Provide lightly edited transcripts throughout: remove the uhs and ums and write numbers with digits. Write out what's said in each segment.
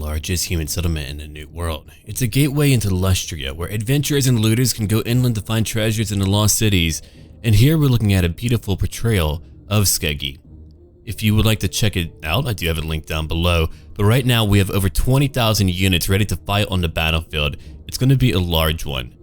largest human settlement in the New World. It's a gateway into Lustria, where adventurers and looters can go inland to find treasures in the lost cities. And here we're looking at a beautiful portrayal of Skeggi. If you would like to check it out, I do have a link down below. But right now we have over 20,000 units ready to fight on the battlefield. It's going to be a large one.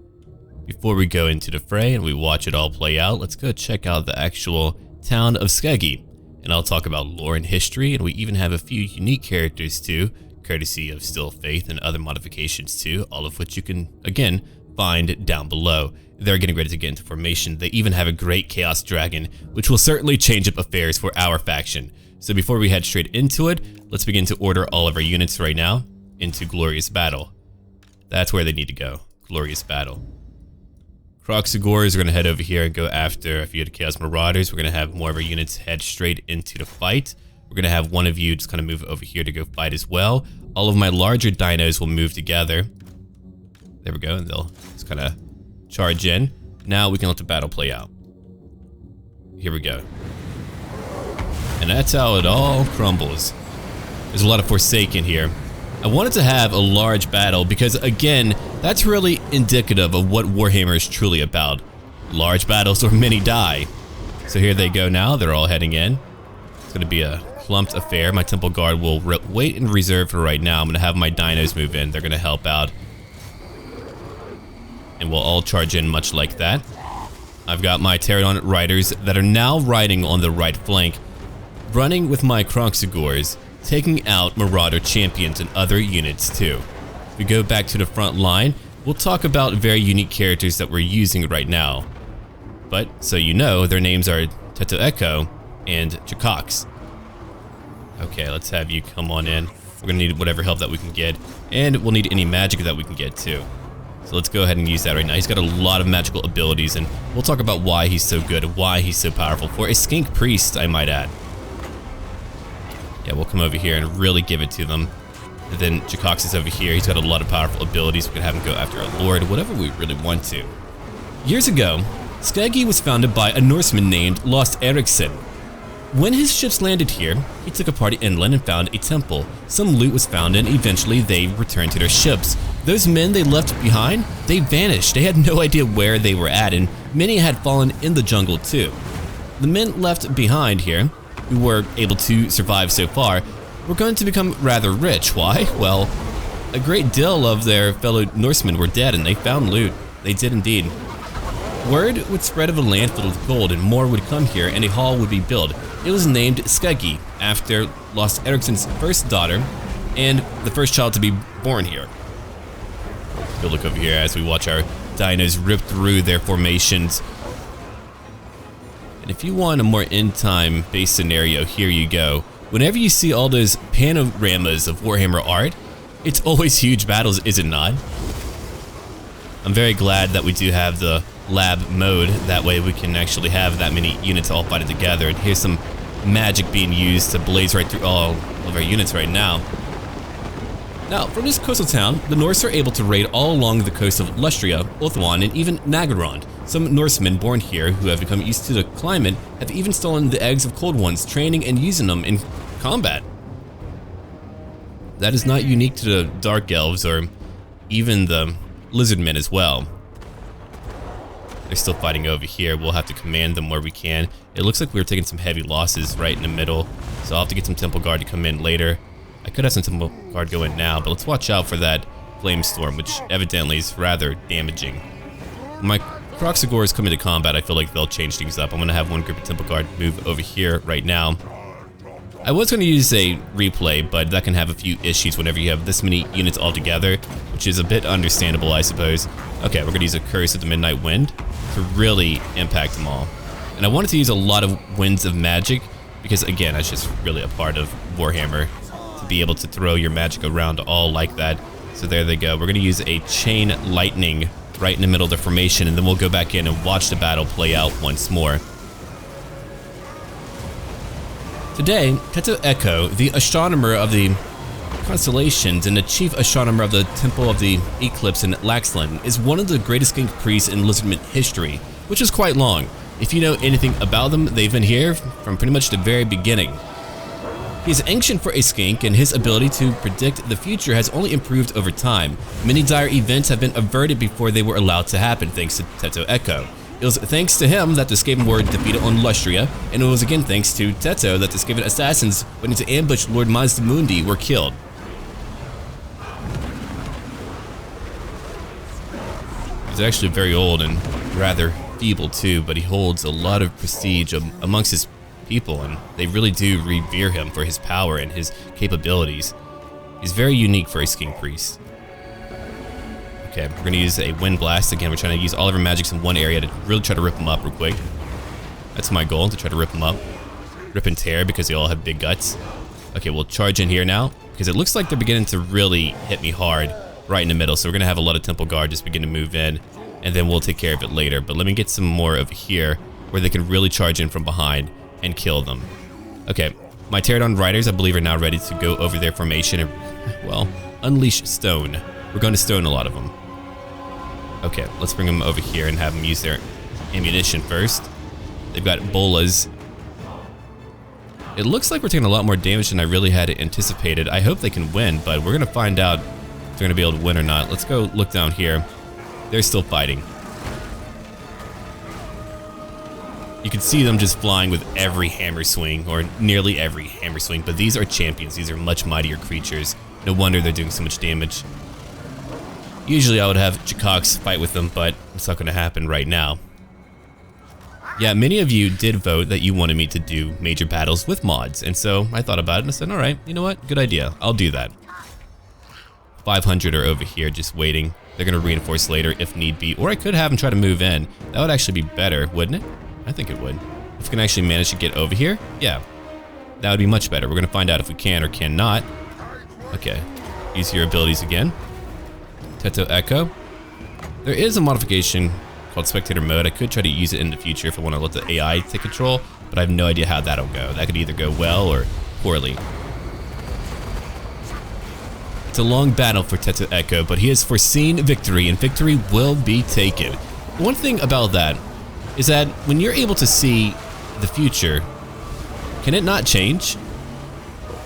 Before we go into the fray and we watch it all play out, let's go check out the actual town of Skeggi. And I'll talk about lore and history, and we even have a few unique characters too, courtesy of Still Faith and other modifications too, all of which you can, again, find down below. They're getting ready to get into formation. They even have a great Chaos Dragon, which will certainly change up affairs for our faction. So before we head straight into it, let's begin to order all of our units right now into Glorious Battle. That's where they need to go, Glorious Battle. Kroxigors are going to head over here and go after a few of the Chaos Marauders. We're going to have more of our units head straight into the fight. We're going to have one of you just kind of move over here to go fight as well. All of my larger dinos will move together. There we go, and they'll just kind of charge in. Now we can let the battle play out. Here we go. And that's how it all crumbles. There's a lot of Forsaken here. I wanted to have a large battle because, again, that's really indicative of what Warhammer is truly about. Large battles where many die. So here they go now. They're all heading in. It's going to be a clumped affair. My Temple Guard will wait in reserve for right now. I'm going to have my dinos move in. They're going to help out. And we'll all charge in much like that. I've got my Pterodon riders that are now riding on the right flank, running with my Kroxigors, taking out Marauder champions and other units too. If we go back to the front line, we'll talk about very unique characters that we're using right now. But, so you know, their names are Teto Echo and Jacox. Okay, let's have you come on in. We're gonna need whatever help that we can get, and we'll need any magic that we can get too. So let's go ahead and use that right now. He's got a lot of magical abilities, and we'll talk about why he's so good, why he's so powerful. For a skink priest, I might add. Yeah, we'll come over here and really give it to them. And then Jacox is over here. He's got a lot of powerful abilities. We can have him go after a lord, whatever we really want to. Years ago, Skeggi was founded by a Norseman named Lost Eriksson. When his ships landed here, he took a party inland and found a temple. Some loot was found, and eventually they returned to their ships. Those men they left behind, they vanished. They had no idea where they were at, and many had fallen in the jungle too. The men left behind here, who were able to survive so far, were going to become rather rich. Why? Well, a great deal of their fellow Norsemen were dead, and they found loot. They did indeed. Word would spread of a land filled with gold, and more would come here, and a hall would be built. It was named Skeggi, after Lost Eriksson's first daughter, and the first child to be born here. Go look over here as we watch our dinos rip through their formations. And if you want a more in-time based scenario, here you go. Whenever you see all those panoramas of Warhammer art, it's always huge battles, is it not? I'm very glad that we do have the lab mode. That way we can actually have that many units all fighting together. And here's some magic being used to blaze right through all of our units right now. Now, from this coastal town, the Norse are able to raid all along the coast of Lustria, Ulthuan, and even Nehekharan. Some Norsemen born here who have become used to the climate have even stolen the eggs of Cold Ones, training and using them in combat. That is not unique to the Dark Elves or even the Lizardmen as well. They're still fighting over here. We'll have to command them where we can. It looks like we're taking some heavy losses right in the middle, so I'll have to get some Temple Guard to come in later. I could have some Temple Guard go in now, but let's watch out for that Flame Storm, which evidently is rather damaging. When my Kroxigors come into combat, I feel like they'll change things up. I'm going to have one group of Temple Guard move over here right now. I was going to use a replay, but that can have a few issues whenever you have this many units all together, which is a bit understandable, I suppose. Okay, we're going to use a Curse of the Midnight Wind to really impact them all. And I wanted to use a lot of Winds of Magic, because again, that's just really a part of Warhammer, to be able to throw your magic around all like that. So there they go. We're going to use a Chain Lightning right in the middle of the formation, and then we'll go back in and watch the battle play out once more. Today, Teto Echo, the astronomer of the constellations and the chief astronomer of the Temple of the Eclipse in Laxland, is one of the greatest skink priests in Lizardmen history, which is quite long. If you know anything about them, they've been here from pretty much the very beginning. He is ancient for a skink, and his ability to predict the future has only improved over time. Many dire events have been averted before they were allowed to happen thanks to Teto Echo. It was thanks to him that the Skaven were defeated on Lustria, and it was again thanks to Teto that the Skaven assassins waiting to ambush Lord Mazdamundi were killed. He's actually very old and rather feeble too, but he holds a lot of prestige amongst his people, and they really do revere him for his power and his capabilities. He's very unique for a skink priest. Okay, we're gonna use a wind blast. Again, we're trying to use all of our magics in one area to really try to rip them up real quick. That's my goal, to try to rip them up. Rip and tear because they all have big guts. Okay, we'll charge in here now because it looks like they're beginning to really hit me hard right in the middle. So we're gonna have a lot of Temple Guard just begin to move in, and then we'll take care of it later. But let me get some more over here where they can really charge in from behind and kill them. Okay, my Pterodon Riders, I believe, are now ready to go over their formation and, well, unleash stone. We're going to stone a lot of them. Okay, let's bring them over here and have them use their ammunition first. They've got bolas. It looks like we're taking a lot more damage than I really had anticipated. I hope they can win, but we're going to find out if they're going to be able to win or not. Let's go look down here. They're still fighting. You can see them just flying with every hammer swing, or nearly every hammer swing, but these are champions. These are much mightier creatures. No wonder they're doing so much damage. Usually I would have Jakox fight with them, but it's not going to happen right now. Yeah, many of you did vote that you wanted me to do major battles with mods, and so I thought about it and I said, alright, you know what? Good idea. I'll do that. 500 are over here just waiting. They're going to reinforce later if need be, or I could have them try to move in. That would actually be better, wouldn't it? I think it would. If we can actually manage to get over here, yeah. That would be much better. We're going to find out if we can or cannot. Okay. Use your abilities again. Teto Echo. There is a modification called Spectator Mode. I could try to use it in the future if I want to let the AI take control, but I have no idea how that'll go. That could either go well or poorly. It's a long battle for Teto Echo, but he has foreseen victory, and victory will be taken. One thing about that is that when you're able to see the future, can it not change?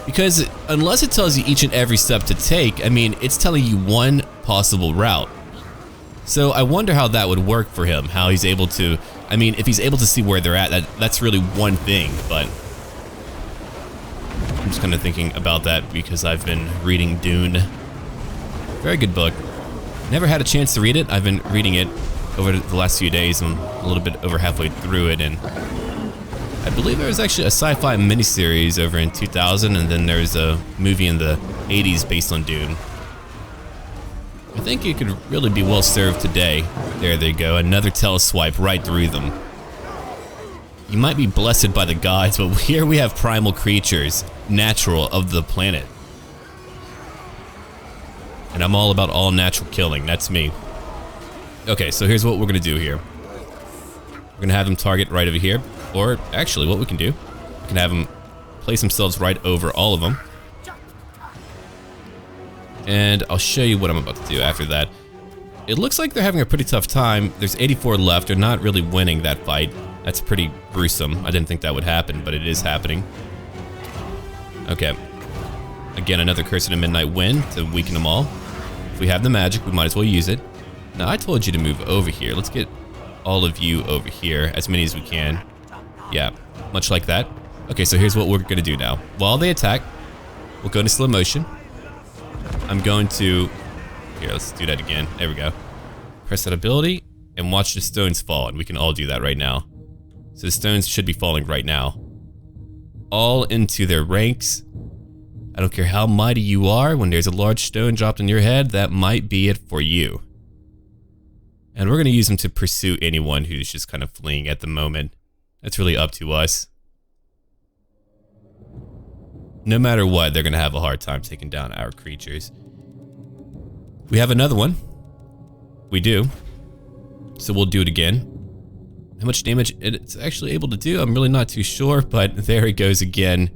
Because unless it tells you each and every step to take, I mean, it's telling you one possible route. So I wonder how that would work for him, how he's able to, I mean, if he's able to see where they're at, that's really one thing, but I'm just kind of thinking about that because I've been reading Dune. Very good book. Never had a chance to read it. I've been reading it over the last few days. I'm a little bit over halfway through it, and I believe there was actually a sci-fi miniseries over in 2000, and then there's a movie in the 80s based on Dune. I think it could really be well served today. There they go, another teleswipe right through them. You might be blessed by the gods, but here we have primal creatures, natural of the planet. And I'm all about all natural killing, that's me. Okay, so here's what we're gonna do here. We're gonna have them target right over here, or actually what we can do, we can have them place themselves right over all of them. And I'll show you what I'm about to do after that. It looks like they're having a pretty tough time. There's 84 left, they're not really winning that fight. That's pretty gruesome. I didn't think that would happen, but it is happening. Okay. Again, another Curse of the Midnight Wind to weaken them all. If we have the magic, we might as well use it. Now, I told you to move over here. Let's get all of you over here, as many as we can. Yeah, much like that. Okay, so here's what we're gonna do now. While they attack, we'll go into slow motion. I'm going to... Here, let's do that again. There we go. Press that ability, and watch the stones fall, and we can all do that right now. So the stones should be falling right now. All into their ranks. I don't care how mighty you are, when there's a large stone dropped on your head, that might be it for you. And we're going to use them to pursue anyone who's just kind of fleeing at the moment. That's really up to us. No matter what, they're going to have a hard time taking down our creatures. We have another one. We do. So we'll do it again. How much damage it's actually able to do, I'm really not too sure, but there it goes again,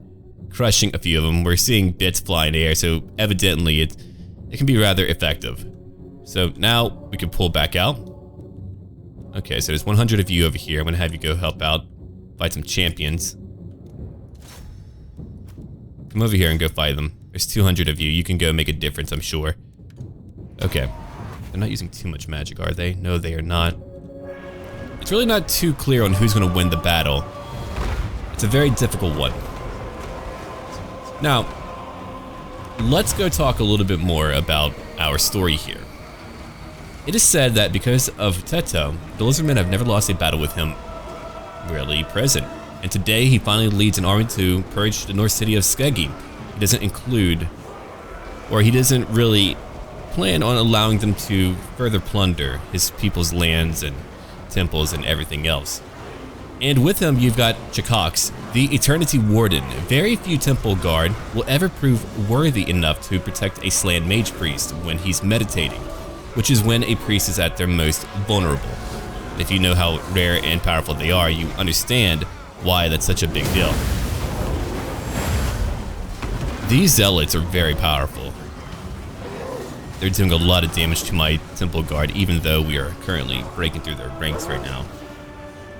crushing a few of them. We're seeing bits fly in the air, so evidently it can be rather effective. So now we can pull back out. Okay, so there's 100 of you over here. I'm gonna have you go help out, fight some champions. Come over here and go fight them. There's 200 of you. You can go make a difference, I'm sure. Okay. They're not using too much magic, are they? No, they are not. It's really not too clear on who's going to win the battle. It's a very difficult one. Now, let's go talk a little bit more about our story here. It is said that because of Teto, the Lizardmen have never lost a battle with him really present. And today he finally leads an army to purge the Norse city of Skeggi. He doesn't include, or he doesn't really plan on allowing them to further plunder his people's lands and temples and everything else. And with him you've got Chakax, the Eternity Warden. Very few temple guard will ever prove worthy enough to protect a slain mage priest when he's meditating, which is when a priest is at their most vulnerable. If you know how rare and powerful they are, you understand why that's such a big deal. These zealots are very powerful. They're doing a lot of damage to my temple guard, even though we are currently breaking through their ranks right now.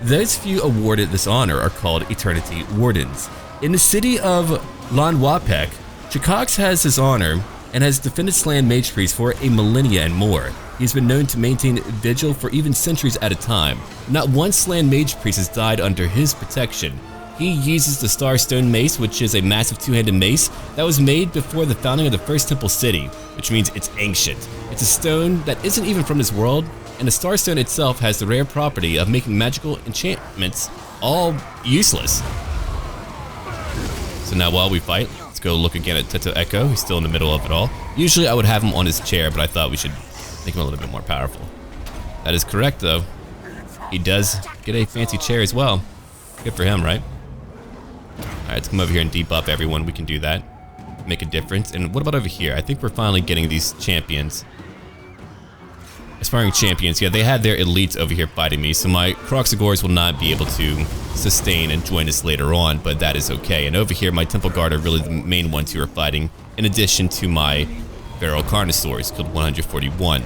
Those few awarded this honor are called Eternity Wardens. In the city of Lanwapek, Chakax has his honor and has defended slain mage priests for a millennia and more. He's been known to maintain vigil for even centuries at a time. Not one slain mage priest has died under his protection. He uses the Starstone Mace, which is a massive two-handed mace that was made before the founding of the first temple city, which means it's ancient. It's a stone that isn't even from this world, and the Starstone itself has the rare property of making magical enchantments all useless. So now while we fight, let's go look again at Teto Echo. He's still in the middle of it all. Usually I would have him on his chair, but I thought we should make him a little bit more powerful. That is correct, though. He does get a fancy chair as well. Good for him, right? Alright, let's come over here and debuff everyone. We can do that. Make a difference. And what about over here? I think we're finally getting these champions. Aspiring champions. Yeah, they had their elites over here fighting me, so my Kroxigors will not be able to sustain and join us later on, but that is okay. And over here, my Temple Guard are really the main ones who are fighting, in addition to my Feral Carnosaurs, killed 141.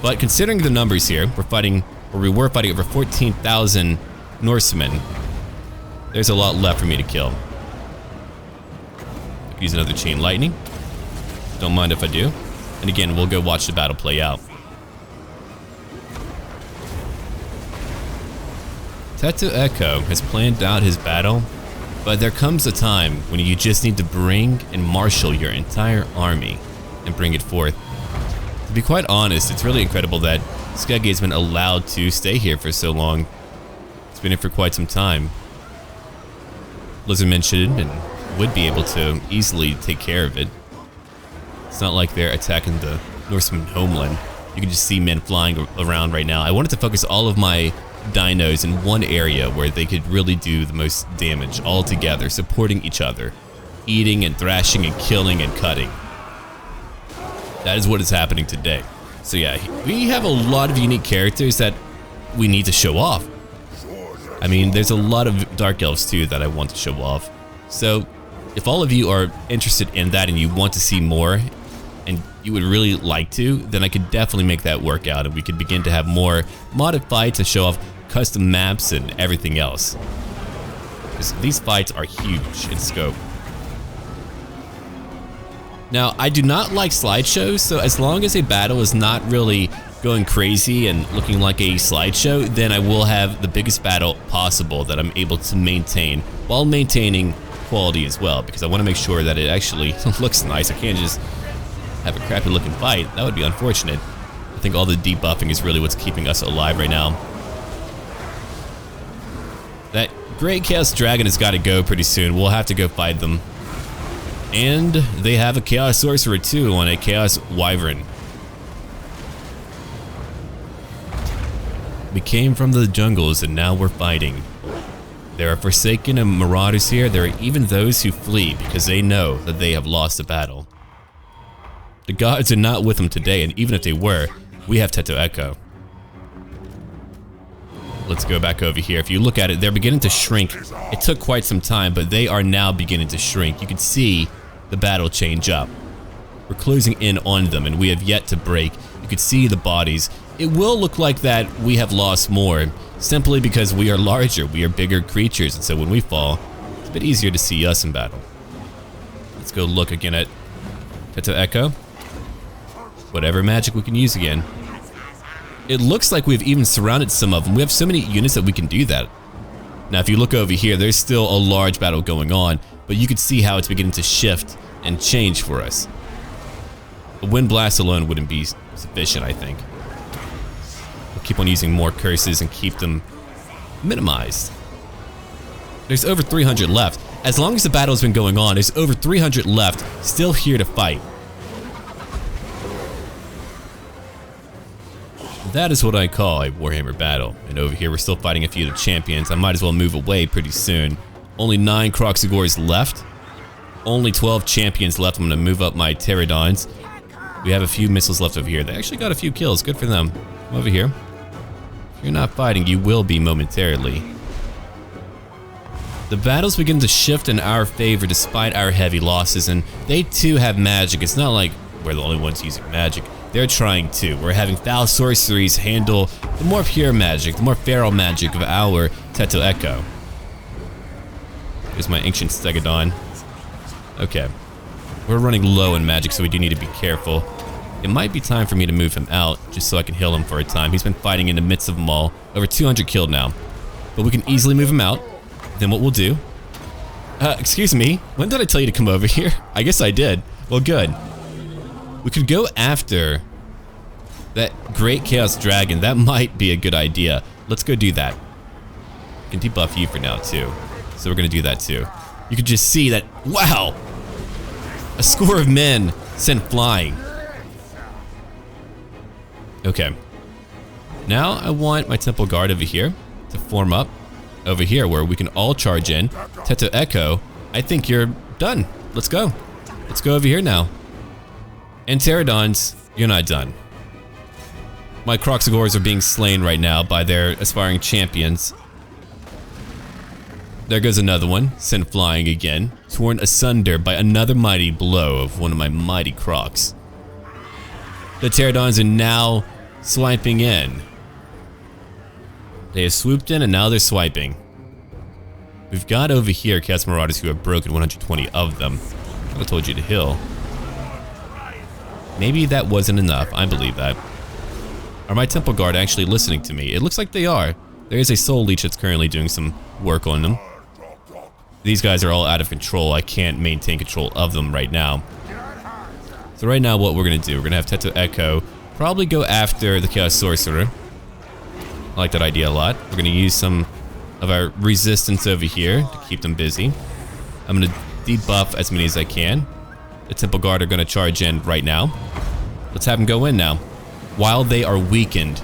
But considering the numbers here, we were fighting over 14,000 Norsemen. There's a lot left for me to kill. I could use another Chain Lightning. Don't mind if I do. And again, we'll go watch the battle play out. Teto Echo has planned out his battle, but there comes a time when you just need to bring and marshal your entire army and bring it forth. To be quite honest, it's really incredible that Skeggi has been allowed to stay here for so long. It's been here for quite some time. Lizardmen should and would be able to easily take care of it. It's not like they're attacking the Norseman homeland. You can just see men flying around right now. I wanted to focus all of my dinos in one area where they could really do the most damage all together, supporting each other, eating and thrashing and killing and cutting. That is what is happening today. So yeah, we have a lot of unique characters that we need to show off. I mean, there's a lot of Dark Elves too that I want to show off. So if all of you are interested in that and you want to see more, and you would really like to, then I could definitely make that work out and we could begin to have more modded fights to show off custom maps and everything else. Because these fights are huge in scope. Now, I do not like slideshows, so as long as a battle is not really going crazy and looking like a slideshow, then I will have the biggest battle possible that I'm able to maintain while maintaining quality as well, because I want to make sure that it actually looks nice. I can't just have a crappy looking fight. That would be unfortunate. I think all the debuffing is really what's keeping us alive right now. That Great Chaos Dragon has got to go pretty soon. We'll have to go fight them. And they have a Chaos Sorcerer too on a Chaos Wyvern. We came from the jungles and now we're fighting. There are Forsaken and Marauders here. There are even those who flee because they know that they have lost the battle. The gods are not with them today, and even if they were, we have Teto Echo. Let's go back over here. If you look at it, they're beginning to shrink. It took quite some time, but they are now beginning to shrink. You can see the battle change up. We're closing in on them, and we have yet to break. You can see the bodies. It will look like that we have lost more, simply because we are larger, we are bigger creatures, and so when we fall, it's a bit easier to see us in battle. go look again at Teto Echo. Whatever magic we can use again. It looks like we've even surrounded some of them. We have so many units that we can do that. Now, if you look over here, there's still a large battle going on, but you can see how it's beginning to shift and change for us. A wind blast alone wouldn't be sufficient, I think. We'll keep on using more curses and keep them minimized. There's over 300 left. As long as the battle has been going on, there's over 300 left, still here to fight. That is what I call a Warhammer battle. And over here, we're still fighting a few of the champions. I might as well move away pretty soon. Only 9 Kroxigors left. Only 12 champions left. I'm going to move up my Pterodons. We have a few missiles left over here. They actually got a few kills. Good for them. Come over here. If you're not fighting, you will be momentarily. The battles begin to shift in our favor despite our heavy losses, and they too have magic. It's not like we're the only ones using magic. They're trying to. We're having foul sorceries handle the more pure magic, the more feral magic of our Teto Echo. Here's my ancient Stegodon. Okay. We're running low in magic, so we do need to be careful. It might be time for me to move him out, just so I can heal him for a time. He's been fighting in the midst of them all. Over 200 killed now. But we can easily move him out. Then what we'll do... excuse me, when did I tell you to come over here? I guess I did. Well, good. We could go after that Great Chaos Dragon. That might be a good idea. Let's go do that. I can debuff you for now, too. So we're going to do that, too. You can just see that... Wow! A score of men sent flying. Okay. Now I want my Temple Guard over here to form up. Over here where we can all charge in. Teto Echo, I think you're done. Let's go. Let's go over here now. And Pterodons, you're not done. My Kroxigors are being slain right now by their aspiring champions. There goes another one, sent flying again, torn asunder by another mighty blow of one of my mighty Krox. The Pterodons are now swiping in. They have swooped in and now they're swiping. We've got over here Chaos Marauders who have broken 120 of them. I told you to heal. Maybe that wasn't enough. I believe that. Are my Temple Guard actually listening to me? It looks like they are. There is a Soul Leech that's currently doing some work on them. These guys are all out of control. I can't maintain control of them right now. So right now what we're going to do, we're going to have Teto Echo probably go after the Chaos Sorcerer. I like that idea a lot. We're going to use some of our resistance over here to keep them busy. I'm going to debuff as many as I can. The Temple Guard are going to charge in right now. Let's have them go in now. While they are weakened,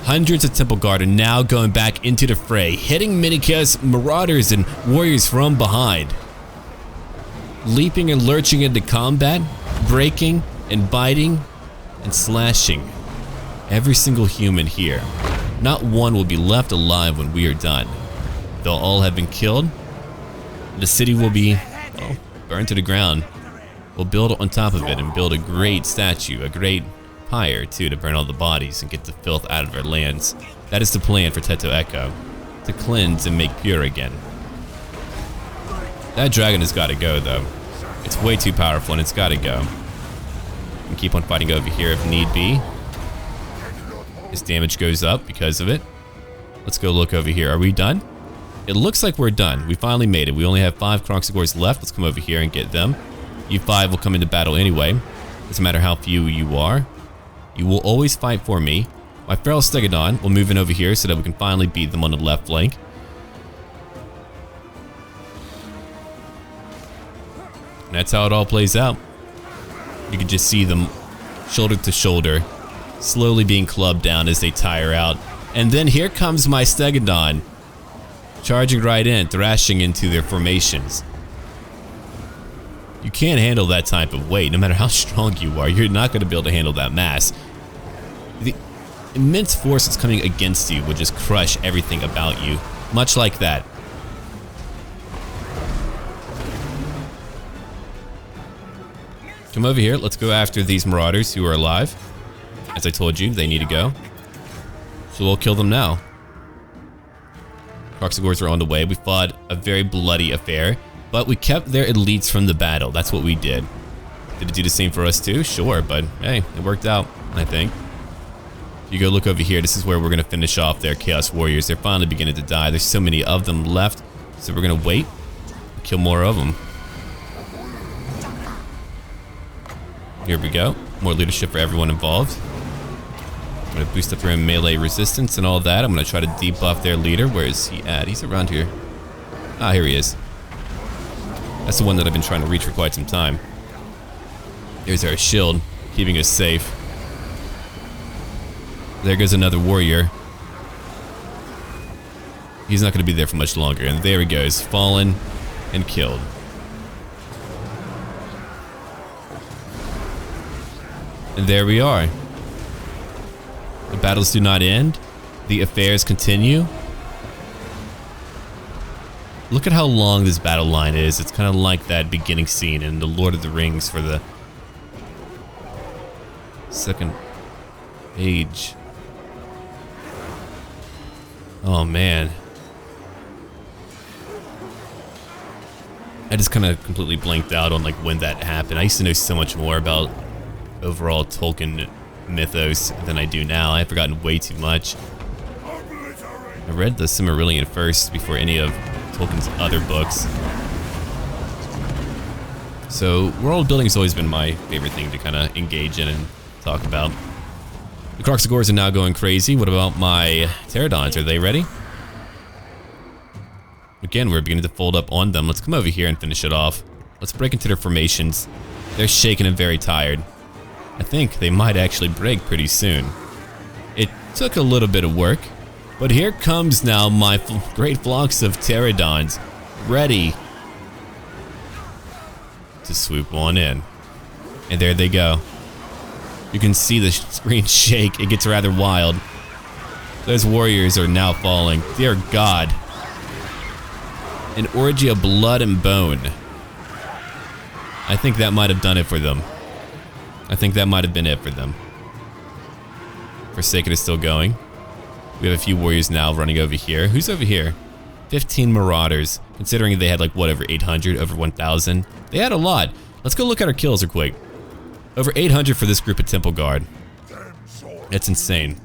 hundreds of Temple Guard are now going back into the fray, hitting many Chaos Marauders and Warriors from behind. Leaping and lurching into combat, breaking and biting and slashing every single human here. Not one will be left alive when we are done. They'll all have been killed. The city will be, well, burned to the ground. We'll build on top of it and build a great statue, a great pyre too, to burn all the bodies and get the filth out of our lands. That is the plan for Teto Echo, to cleanse and make pure again. That dragon has got to go though. It's way too powerful and it's got to go. And keep on fighting over here if need be. His damage goes up because of it. Let's go look over here. Are we done? It looks like we're done. We finally made it. We only have 5 Kroxigors left. Let's come over here and get them. You 5 will come into battle anyway. Doesn't matter how few you are. You will always fight for me. My Feral Stegodon will move in over here so that we can finally beat them on the left flank. And that's how it all plays out. You can just see them shoulder to shoulder, slowly being clubbed down as they tire out. And then here comes my Stegodon, charging right in, thrashing into their formations. You can't handle that type of weight, no matter how strong you are. You're not going to be able to handle that mass. The immense force that's coming against you will just crush everything about you, much like that. Come over here, let's go after these Marauders who are alive. As I told you, they need to go. So we'll kill them now. Kroxigors are on the way. We fought a very bloody affair. But we kept their elites from the battle. That's what we did. Did it do the same for us too? Sure, but hey, it worked out, I think. If you go look over here, this is where we're going to finish off their Chaos Warriors. They're finally beginning to die. There's so many of them left, so we're going to wait and kill more of them. Here we go. More leadership for everyone involved. I'm going to boost up their melee resistance and all that. I'm going to try to debuff their leader. Where is he at? He's around here. Ah, here he is. That's the one that I've been trying to reach for quite some time. Here's our shield, keeping us safe. There goes another warrior. He's not going to be there for much longer. And there he goes, fallen and killed. And there we are. The battles do not end. The affairs continue. Look at how long this battle line is. It's kind of like that beginning scene in The Lord of the Rings for the second page. Oh man. I just kind of completely blanked out on like when that happened. I used to know so much more about overall Tolkien mythos than I do now. I've forgotten way too much. I read the Silmarillion first before any of Tolkien's other books. So world building has always been my favorite thing to kind of engage in and talk about. The Kroxigors are now going crazy. What about my Pterodons? Are they ready? Again, we're beginning to fold up on them. Let's come over here and finish it off. Let's break into their formations. They're shaken and very tired. I think they might actually break pretty soon. It took a little bit of work, but here comes now my great flocks of Pterodons, ready to swoop on in. And there they go. You can see the screen shake. It gets rather wild. Those warriors are now falling. Dear God. An orgy of blood and bone. I think that might have done it for them. I think that might have been it for them. Forsaken is still going. We have a few warriors now running over here. Who's over here? 15 marauders. Considering they had like what, over 800, over 1,000. They had a lot. Let's go look at our kills real quick. Over 800 for this group of Temple Guard. It's insane.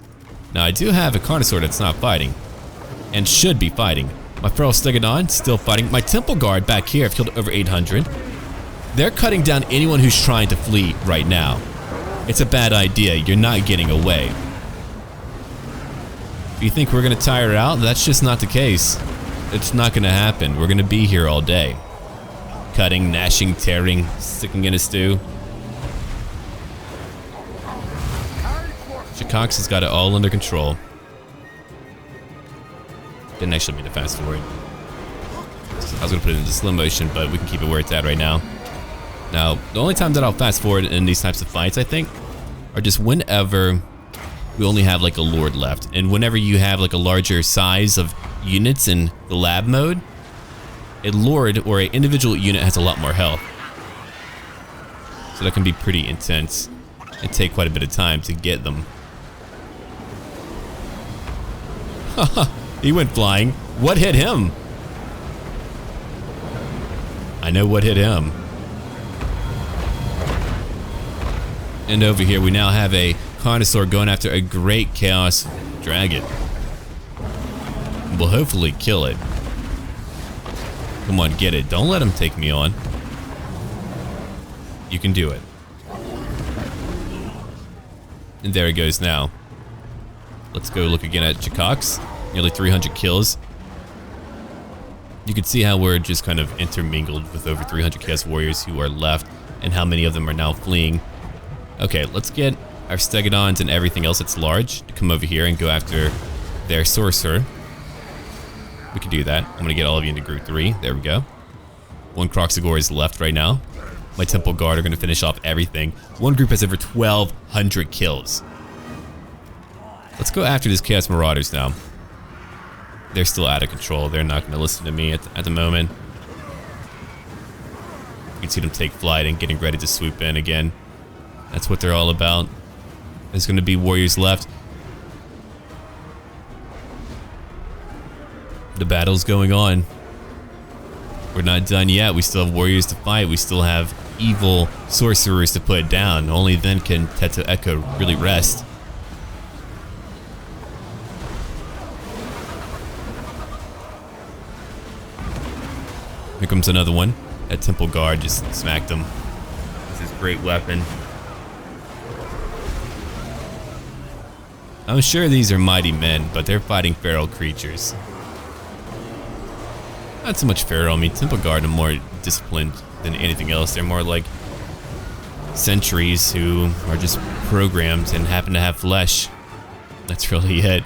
Now I do have a Carnosaur that's not fighting. And should be fighting. My Feral Stegodon still fighting. My Temple Guard back here have killed over 800. They're cutting down anyone who's trying to flee right now. It's a bad idea. You're not getting away. If you think we're going to tire out, that's just not the case. It's not going to happen. We're going to be here all day. Cutting, gnashing, tearing, sticking in a stew. Shikax has got it all under control. Didn't actually mean to fast forward. I was going to put it into slow motion, but we can keep it where it's at right now. Now, the only time that I'll fast forward in these types of fights, I think, are just whenever we only have like a Lord left. And whenever you have like a larger size of units in the lab mode, a Lord or an individual unit has a lot more health. So that can be pretty intense and take quite a bit of time to get them. Haha, he went flying. What hit him? I know what hit him. And over here we now have a Carnosaur going after a great Chaos Dragon. We'll hopefully kill it. Come on, get it. Don't let him take me on. You can do it. And there he goes now. Let's go look again at Shikax. Nearly 300 kills. You can see how we're just kind of intermingled with over 300 Chaos Warriors who are left and how many of them are now fleeing. Okay, let's get our Stegodons and everything else that's large to come over here and go after their Sorcerer. We can do that. I'm going to get all of you into Group 3. There we go. One Kroxigor is left right now. My Temple Guard are going to finish off everything. One group has over 1,200 kills. Let's go after these Chaos Marauders now. They're still out of control. They're not going to listen to me at the moment. You can see them take flight and getting ready to swoop in again. That's what they're all about. There's going to be warriors left. The battle's going on. We're not done yet. We still have warriors to fight. We still have evil sorcerers to put down. Only then can Teto Echo really rest. Here comes another one. That Temple Guard just smacked him with his great weapon. I'm sure these are mighty men, but they're fighting feral creatures. Not so much feral. I mean, Temple Guard are more disciplined than anything else. They're more like sentries who are just programmed and happen to have flesh. That's really it.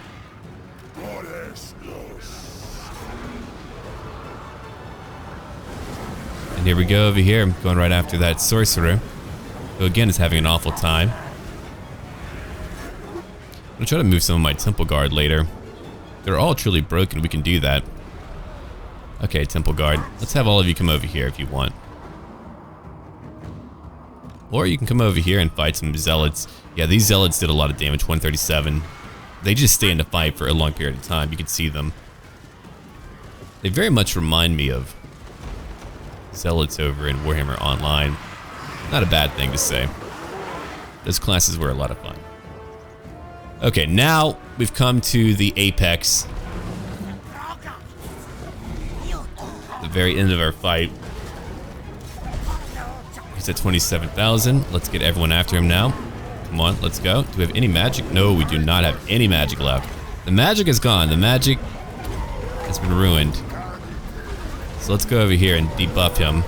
And here we go over here, going right after that sorcerer, who again is having an awful time. I'm gonna try to move some of my Temple Guard later. They're all truly broken, we can do that. Okay, Temple Guard, let's have all of you come over here if you want. Or you can come over here and fight some Zealots. Yeah, these Zealots did a lot of damage, 137. They just stay in the fight for a long period of time, you can see them. They very much remind me of Zealots over in Warhammer Online. Not a bad thing to say. Those classes were a lot of fun. Okay, now we've come to the apex. The very end of our fight. He's at 27,000. Let's get everyone after him now. Come on, let's go. Do we have any magic? No, we do not have any magic left. The magic is gone. The magic has been ruined. So let's go over here and debuff him.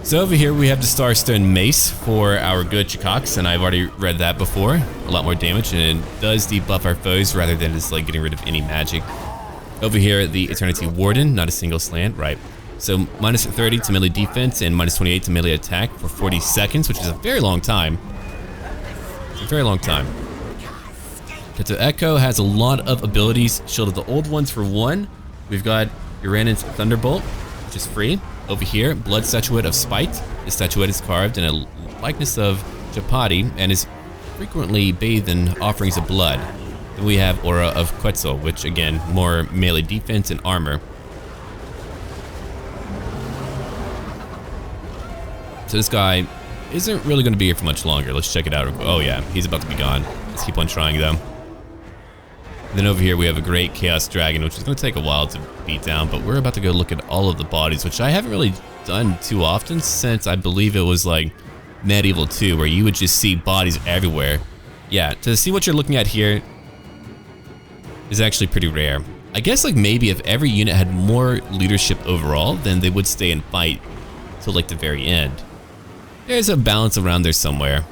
So over here we have the Starstone Mace for our good Chikaks, and I've already read that before. A lot more damage, and it does debuff our foes rather than just like getting rid of any magic. Over here, the Eternity Warden, not a single slant, right. So minus 30 to melee defense and minus 28 to melee attack for 40 seconds, which is a very long time. It's a very long time. Teto Echo has a lot of abilities. Shield of the Old Ones for one. We've got Uranus Thunderbolt, which is free. Over here, Blood Statuette of Spite. This statuette is carved in a likeness of Ushabti and is frequently bathed in offerings of blood. Then we have Aura of Quetzal, which again, more melee defense and armor. So this guy isn't really going to be here for much longer. Let's check it out. Oh yeah, he's about to be gone. Let's keep on trying though. Then over here we have a great Chaos Dragon, which is going to take a while to beat down, but we're about to go look at all of the bodies, which I haven't really done too often since I believe it was like Medieval 2, where you would just see bodies everywhere. Yeah, to see what you're looking at here is actually pretty rare. I guess like maybe if every unit had more leadership overall, then they would stay and fight till like the very end. There's a balance around there somewhere.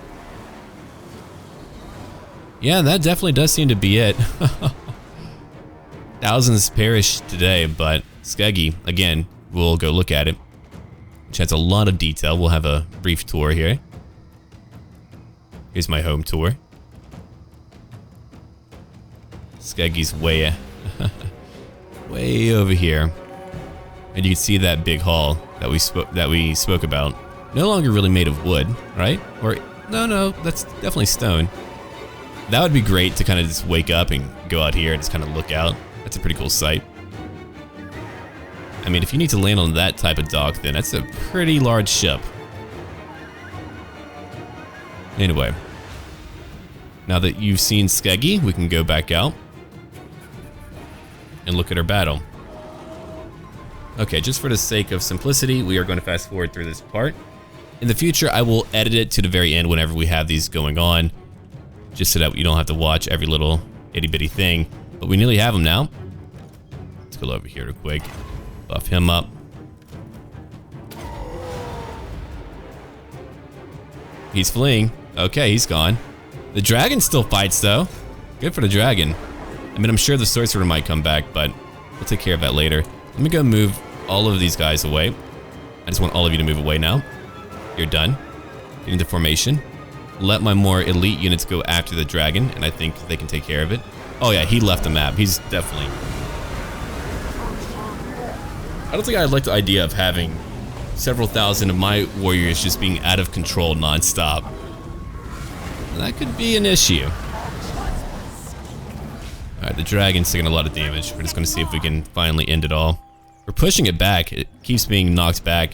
Yeah, that definitely does seem to be it. Thousands perished today, but Skeggi, again, we'll go look at it, which has a lot of detail. We'll have a brief tour here. Here's my home tour. Skeggi's way, way over here, and you can see that big hall that we spoke about. No longer really made of wood, right? Or no, that's definitely stone. That would be great to kind of just wake up and go out here and just kind of look out. That's a pretty cool sight. I mean, if you need to land on that type of dock, then that's a pretty large ship. Anyway, now that you've seen Skeggi, we can go back out and look at our battle. Okay, just for the sake of simplicity, we are going to fast forward through this part. In the future, I will edit it to the very end whenever we have these going on, just so that you don't have to watch every little itty-bitty thing. But we nearly have him now. Let's go over here real quick. Buff him up. He's fleeing. Okay, he's gone. The dragon still fights, though. Good for the dragon. I mean, I'm sure the sorcerer might come back, but we'll take care of that later. Let me go move all of these guys away. I just want all of you to move away now. You're done. Get into formation. Let my more elite units go after the dragon, and I think they can take care of it. Oh yeah, he left the map. He's definitely... I don't think I like the idea of having several thousand of my warriors just being out of control non-stop. That could be an issue. Alright, the dragon's taking a lot of damage. We're just going to see if we can finally end it all. We're pushing it back. It keeps being knocked back.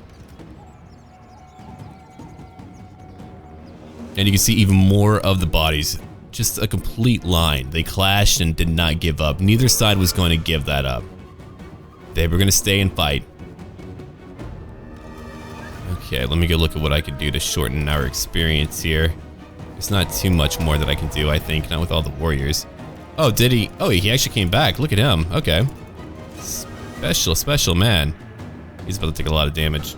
And you can see even more of the bodies. Just a complete line. They clashed and did not give up. Neither side was going to give that up. They were going to stay and fight. Okay, let me go look at what I can do to shorten our experience here. There's not too much more that I can do, I think, not with all the warriors. Oh, did he? Oh, he actually came back. Look at him. Okay. Special man. He's about to take a lot of damage.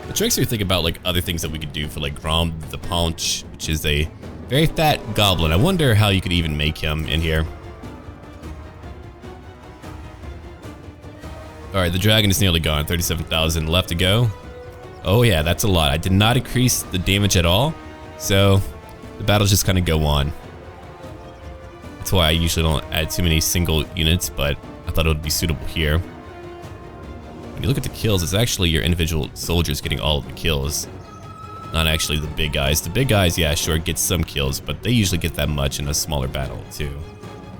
It makes me think about like other things that we could do for like Grom the Paunch, which is a very fat goblin. I wonder how you could even make him in here. Alright, the dragon is nearly gone. 37,000 left to go. Oh yeah, that's a lot. I did not increase the damage at all, so the battles just kind of go on. That's why I usually don't add too many single units, but I thought it would be suitable here. When you look at the kills, it's actually your individual soldiers getting all of the kills, not actually the big guys. The big guys, yeah, sure, get some kills, but they usually get that much in a smaller battle too,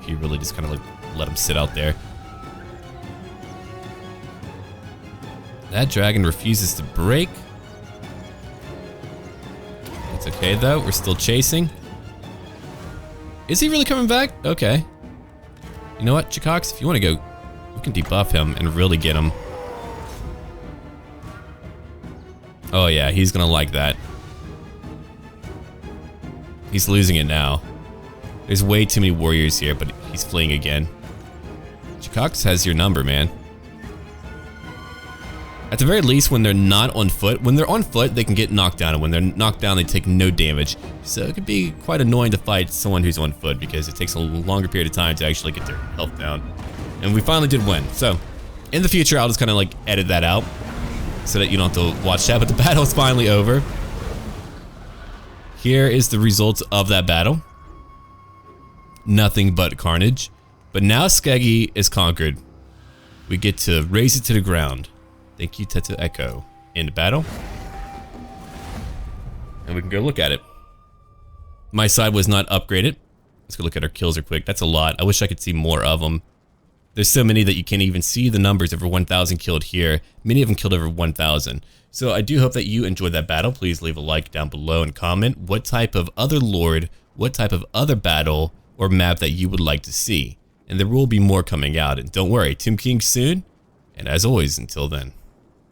if you really just kind of like let them sit out there. That dragon refuses to break. It's okay though, we're still chasing. Is he really coming back? Okay. You know what, Chikox, if you want to go, we can debuff him and really get him. Oh yeah, he's gonna like that. He's losing it now. There's way too many warriors here, but he's fleeing again. Chikox has your number, man. At the very least, when they're not on foot, they can get knocked down, and when they're knocked down, they take no damage. So it could be quite annoying to fight someone who's on foot because it takes a longer period of time to actually get their health down. And we finally did win. So in the future, I'll just kind of like edit that out so that you don't have to watch that, but the battle is finally over. Here is the result of that battle. Nothing but carnage. But now Skeggi is conquered. We get to raise it to the ground. Thank you, Tetu Echo. End battle. And we can go look at it. My side was not upgraded. Let's go look at our kills real quick. That's a lot. I wish I could see more of them. There's so many that you can't even see the numbers. Over 1,000 killed here. Many of them killed over 1,000. So I do hope that you enjoyed that battle. Please leave a like down below and comment what type of other lord, what type of other battle or map that you would like to see. And there will be more coming out. And don't worry, Tomb King soon. And as always, until then.